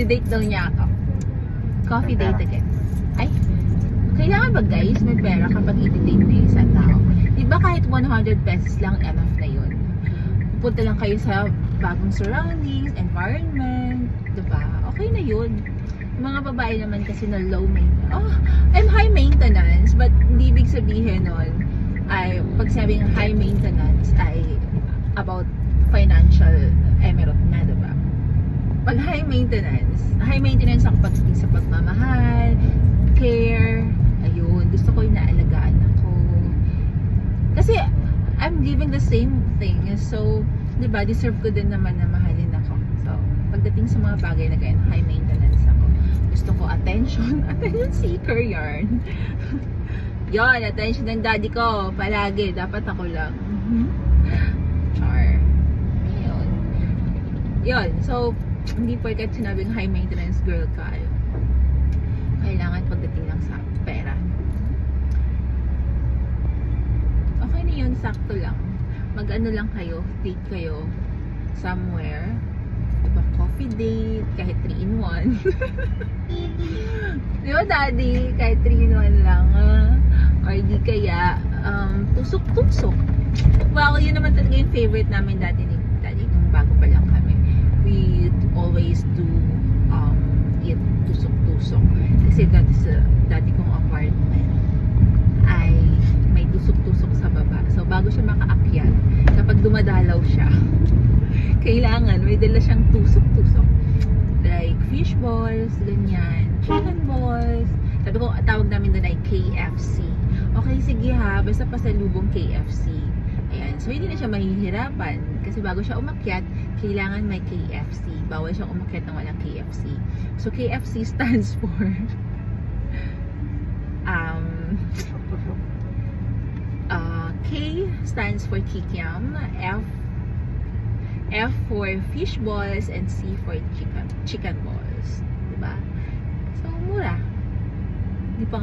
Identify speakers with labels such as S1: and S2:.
S1: I-date daw niya ako. Coffee date again. Ay, kailangan ba guys may pera kapag i-date mo yung isang tao? Diba kahit 100 pesos lang enough na yun? Punta lang kayo sa bagong surroundings, environment, diba? Okay na yun. Yung mga babae naman kasi na low maintenance. Oh, I'm high maintenance, but hindi ibig sabihin nun ay pag sabing high maintenance ay about financial emerald na, diba? Pag high maintenance ako pagdating sa pagmamahal, care, ayun, gusto ko yung naalagaan ako. Kasi, I'm giving the same thing. So, di ba, deserve ko din naman na mahalin ako. So, pagdating sa mga bagay na ganyan, high maintenance ako. Gusto ko attention. Attention seeker yarn. Yon, attention ng daddy ko. Palagi, dapat ako lang. Char. Yun. So, hindi porket sinabing high maintenance girl ka. Kailangan pagdating lang sa pera. Okay na yun, sakto lang. Mag-ano lang kayo, date kayo somewhere. Diba, coffee date, kahit 3-in-1. Di ba, daddy? Kahit 3-in-1 lang. Or di kaya, tusok-tusok. Well, yun naman talaga yung favorite namin dati ni daddy nung bago pa lang kami. We always do eat tusok-tusok. Kasi dati kong apartment ay may tusok-tusok sa baba. So, bago siya makaakyat, kapag dumadalaw siya, kailangan may dala siyang tusok-tusok. Like fish balls, ganyan, chicken balls. Sabi ko, tawag namin doon ay KFC. Okay, sige ha, basta pasalubong KFC. Ayan, so hindi na siya mahihirapan. Kasi bago siya umakyat, kailangan may KFC. Bawal siyang umakyat ng walang KFC. So, KFC stands for K stands for kikiam, F for fish balls, and C for chicken balls. Diba? So, mura. Hindi pa